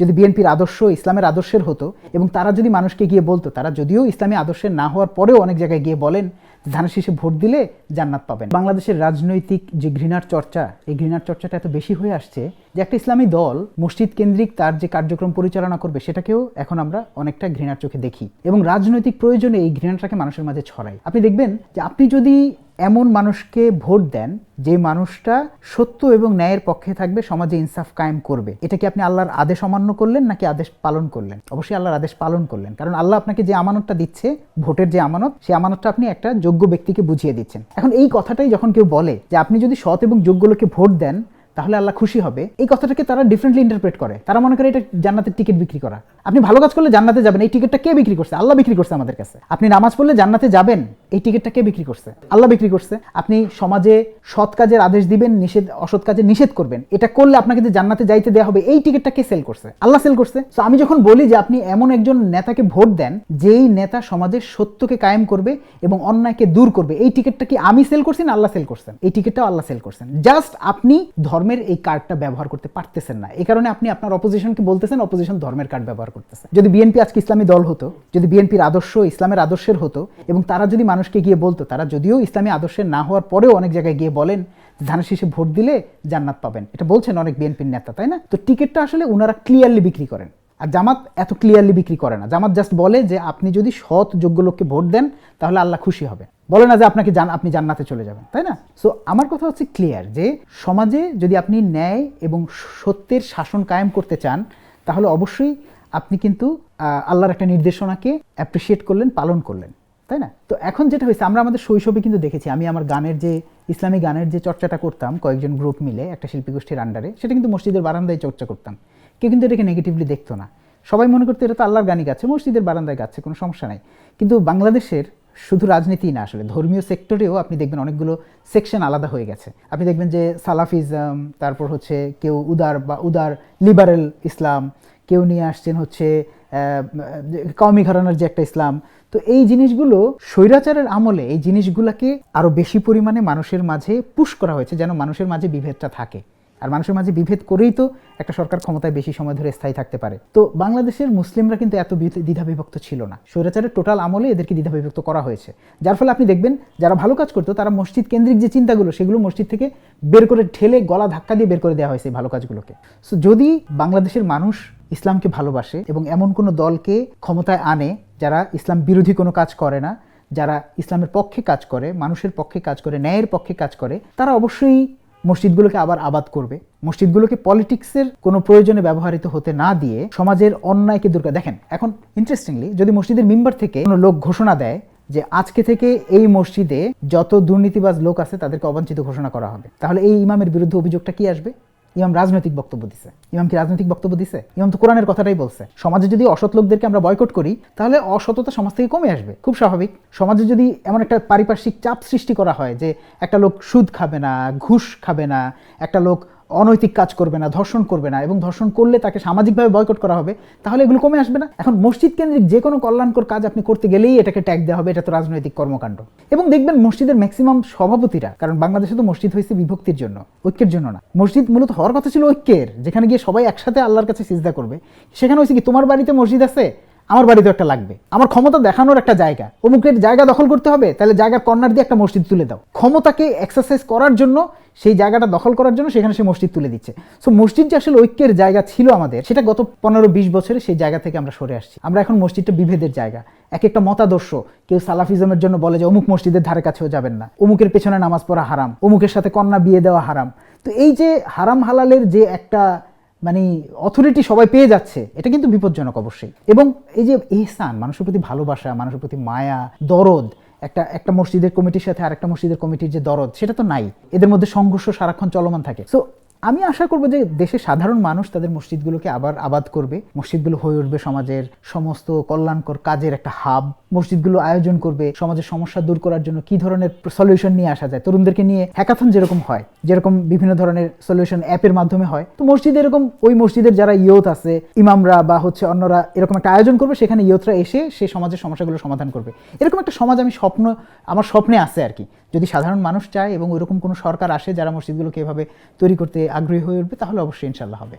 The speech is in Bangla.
যদি বিএনপির আদর্শ ইসলামের আদর্শের হতো এবং তারা যদি মানুষকে গিয়ে বলতো, তারা যদিও ইসলামী আদর্শের না হওয়ার পরেও অনেক জায়গায় গিয়ে বলেন ধানের শীষে ভোট দিলে জান্নাত পাবেন। বাংলাদেশের রাজনৈতিক যে ঘৃণার চর্চা, এই ঘৃণার চর্চাটা এত বেশি হয়ে আসছে যে একটা ইসলামী দল মসজিদ কেন্দ্রিক তার যে কার্যক্রম পরিচালনা করবে সেটাকেও এখন আমরা অনেকটা ঘৃণার চোখে দেখি এবং রাজনৈতিক প্রয়োজনে এই ঘৃণাটাকে মানুষের মাঝে ছড়ায়। আপনি দেখবেন যে আপনি যদি এমন মানুষকে ভোট দেন যে মানুষটা সত্য এবং ন্যায়ের পক্ষে থাকবে, সমাজে ইনসাফ কায়েম করবে, এটা কি আপনি আল্লাহর আদেশ অমান্য করলেন নাকি আদেশ পালন করলেন? অবশ্যই আল্লাহর আদেশ পালন করলেন, কারণ আল্লাহ আপনাকে যে আমানতটা দিচ্ছে, ভোটের যে আমানত, সেই আমানতটা আপনি একটা যোগ্য ব্যক্তিকে বুঝিয়ে দিচ্ছেন। এখন এই কথাটাই যখন কেউ বলে যে আপনি যদি সৎ এবং যোগ্য লোককে ভোট দেন তাহলে আল্লাহ খুশি হবে, এই কথাটাকে তারা ডিফারেন্টলি ইন্টারপ্রেট করে। তারা মনে করে এটা জান্নাতের টিকিট বিক্রি করা। আপনি ভালো কাজ করলে জান্নাতে যাবেন, এই টিকিটটা কে বিক্রি করছে? আল্লাহ বিক্রি করছে আমাদের কাছে। আপনি নামাজ পড়লে জান্নাতে যাবেন, এই টিকিটটা কে বিক্রি করছে? আল্লাহ বিক্রি করছে। আপনি সমাজে সৎ কাজের আদেশ দিবেন, অসৎ কাজে নিষেধ করবেন, এটা করলে আপনাকে যে জান্নাতে যাইতে দেওয়া হবে, এই টিকিটটা কে সেল করছে? আল্লাহ সেল করছে। তো আমি যখন বলি যে আপনি এমন একজন নেতাকে ভোট দেন যেই নেতা সমাজের সত্যকে কায়েম করবে এবং অন্যায়কে দূর করবে, এই টিকিটটা কি আমি সেল করছি না আল্লাহ সেল করছেন? এই টিকিটটাও আল্লাহ সেল করছেন। জাস্ট আপনি ধর্মের এই কার্ডটা ব্যবহার করতে পারতেছেন না, এই কারণে আপনি আপনার অপোজিশনকে বলতেছেন অপোজিশন ধর্মের কার্ড ব্যবহার করতেছে। যদি বিএনপি আজকে ইসলামী দল হতো, যদি বিএনপির আদর্শ ইসলামের আদর্শের হতো এবং তারা যদি মানুষকে গিয়ে বলতো, তারা যদিও ইসলামী আদর্শের না হওয়ার পরেও অনেক জায়গায় গিয়ে বলেন ধানের শীষে ভোট দিলে জান্নাত পাবেন, এটা বলছেন অনেক বিএনপির নেতা, তাই না? তো টিকিটটা আসলে ওনারা ক্লিয়ারলি বিক্রি করেন, আর জামাত এত ক্লিয়ারলি বিক্রি করে না। জামাত জাস্ট বলে যে আপনি যদি সৎ যোগ্য লোককে ভোট দেন তাহলে আল্লাহ খুশি হবে, বলে না যে আপনি জান্নাতে চলে যাবেন, তাই না? সো আমার কথা হচ্ছে ক্লিয়ার যে সমাজে যদি আপনি ন্যায় এবং সত্যের শাসন কায়েম করতে চান তাহলে অবশ্যই আপনি কিন্তু আল্লাহর একটা নির্দেশনাকে অ্যাপ্রিসিয়েট করলেন, পালন করলেন, তাই না? তো এখন যেটা হয়েছে, আমরা আমাদের শৈশবে কিন্তু দেখেছি, আমি আমার গানের যে ইসলামী গানের যে চর্চাটা করতাম কয়েকজন গ্রুপ মিলে একটা শিল্পী গোষ্ঠীর আন্ডারে, সেটা কিন্তু মসজিদের বারান্দায় চর্চা করতাম। কেউ কিন্তু এটাকে নেগেটিভলি দেখতো না, সবাই মনে করতো এটা তো আল্লাহর গানই গাচ্ছে, মসজিদের বারান্দায় গাচ্ছে, কোনো সমস্যা নাই। কিন্তু বাংলাদেশের শুধু রাজনীতি না, আসলে ধর্মীয় সেক্টরেও আপনি দেখবেন অনেকগুলো সেকশন আলাদা হয়ে গেছে। আপনি দেখবেন যে সালাফিজম, তারপর হচ্ছে কেউ উদার লিবারেল ইসলাম, কেউ নিয়ে আসছেন হচ্ছে কওমি ঘরানার যে একটা ইসলাম। তো এই জিনিসগুলো স্বৈরাচারের আমলে এই জিনিসগুলোকে আরো বেশি পরিমাণে মানুষের মাঝে পুশ করা হয়েছে, যেন মানুষের মাঝে বিভেদটা থাকে। আর মানুষের মাঝে বিভেদ করেই তো একটা সরকার ক্ষমতায় বেশি সময় ধরে স্থায়ী থাকতে পারে। তো বাংলাদেশের মুসলিমরা কিন্তু এত দ্বিধাবিভক্ত ছিল না, স্বৈরাচারের টোটাল আমলে এদেরকে দ্বিধাবিভক্ত করা হয়েছে, যার ফলে আপনি দেখবেন যারা ভালো কাজ করতো তারা মসজিদ কেন্দ্রিক যে চিন্তাগুলো সেগুলো মসজিদ থেকে বের করে ঠেলে গলা ধাক্কা দিয়ে বের করে দেওয়া হয়েছে ভালো কাজগুলোকে। সো যদি বাংলাদেশের মানুষ ইসলামকে ভালোবাসে এবং এমন কোনো দলকে ক্ষমতায় আনে যারা ইসলাম বিরোধী কোনো কাজ করে না, যারা ইসলামের পক্ষে কাজ করে, মানুষের পক্ষে কাজ করে, ন্যায়ের পক্ষে কাজ করে, তারা অবশ্যই মসজিদগুলোকে আবার আবাদ করবে। মসজিদগুলোকে পলিটিক্সের কোনো প্রয়োজনে ব্যবহৃত হতে না দিয়ে সমাজের অন্যায়কে দূর করে। দেখেন এখন ইন্টারেস্টিংলি, যদি মসজিদের মেম্বার থেকে কোনো লোক ঘোষণা দেয় যে আজকে থেকে এই মসজিদে যত দুর্নীতিবাজ লোক আছে তাদেরকে অবাঞ্ছিত ঘোষণা করা হবে, তাহলে এই ইমামের বিরুদ্ধে অভিযোগটা কি আসবে? ইমাম রাজনৈতিক বক্তব্য দিছে। ইমাম কি রাজনৈতিক বক্তব্য দিছে? ইমাম তো কোরআনের কথাটাই বলছে। সমাজে যদি অসৎ লোকদেরকে আমরা বয়কট করি তাহলে অসততা সমাজ থেকে কমে আসবে, খুব স্বাভাবিক। সমাজে যদি এমন একটা পারিপার্শ্বিক চাপ সৃষ্টি করা হয় যে একটা লোক সুদ খাবে না, ঘুষ খাবে না, একটা লোক অনৈতিক কাজ করবে না, ধর্ষণ করবে না, এবং ধর্ষণ করলে তাকে সামাজিকভাবে বয়কট করা হবে, তাহলে এগুলো কমে আসবে না? এখন মসজিদ কেন্দ্রিক যে কোনো কল্যাণকর কাজ আপনি করতে গেলেই এটাকে ট্যাগ দেওয়া হবে, এটা তো রাজনৈতিক কর্মকাণ্ড। এবং দেখবেন মসজিদের ম্যাক্সিমাম সভাপতিরা, কারণ বাংলাদেশে তো মসজিদ হয়েছে বিভক্তির জন্য, ঐক্যের জন্য না। মসজিদ মূলত হওয়ার কথা ছিল ঐক্যের, যেখানে গিয়ে সবাই একসাথে আল্লাহর কাছে সিজদা করবে। সেখানে হয়েছে কি, তোমার বাড়িতে মসজিদ আছে, আমার বাড়িতে একটা লাগবে, আমার ক্ষমতা দেখানোর একটা জায়গা, অমুকের জায়গা দখল করতে হবে, তাহলে জায়গার কর্নার দিয়ে একটা মসজিদ তুলে দাও। ক্ষমতাকে এক্সারসাইজ করার জন্য, সেই জায়গাটা দখল করার জন্য সেখানে সে মসজিদ তুলে দিচ্ছে। সো মসজিদ যে আসলে ঐক্যের জায়গা ছিল আমাদের, সেটা গত 15-20 বছরে সেই জায়গা থেকে আমরা সরে আসছি। আমরা এখন মসজিদটা বিভেদের জায়গা, এক একটা মতাদর্শ। কেউ সালাফিজমের জন্য বলে যে অমুক মসজিদের ধারে কাছেও যাবেন না, অমুকের পেছনে নামাজ পড়া হারাম, অমুকের সাথে কন্যা বিয়ে দেওয়া হারাম। তো এই যে হারাম হালালের যে একটা মানে অথরিটি সবাই পেয়ে যাচ্ছে, এটা কিন্তু বিপজ্জনক অবশ্যই। এবং এই যে ইহসান, মানুষের প্রতি ভালোবাসা, মানুষের প্রতি মায়া, দরদ, একটা মসজিদের কমিটির সাথে আরেকটা মসজিদের কমিটির যে দরদ, সেটা তো নাই। এদের মধ্যে সংঘর্ষ সারাক্ষণ চলমান থাকে। সো আমি আশা করবো যে দেশের সাধারণ মানুষ তাদের মসজিদগুলোকে আবার আবাদ করবে, মসজিদগুলো হয়ে উঠবে সমাজের সমস্ত কল্যাণকর কাজের একটা হাব। মসজিদগুলো আয়োজন করবে সমাজের সমস্যা দূর করার জন্য কি ধরনের সলিউশন নিয়ে আসা যায়। তরুণদেরকে নিয়ে হ্যাকাথন যেরকম হয়, যেরকম বিভিন্ন ধরনের সলিউশন অ্যাপের মাধ্যমে হয়, তো মসজিদে এরকম ওই মসজিদের যারা ইয়ুথ আছে, ইমামরা বা হচ্ছে অন্যরা, এরকম একটা আয়োজন করবে, সেখানে ইয়ুথরা এসে সেই সমাজের সমস্যাগুলো সমাধান করবে। এরকম একটা সমাজ আমার স্বপ্নে আছে আর কি। যদি সাধারণ মানুষ চায় এবং ওইরকম কোনো সরকার আসে যারা মসজিদগুলোকে এভাবে তৈরি করতে আগ্রহী হয়ে উঠবে, তাহলে অবশ্যই ইনশাল্লাহ হবে।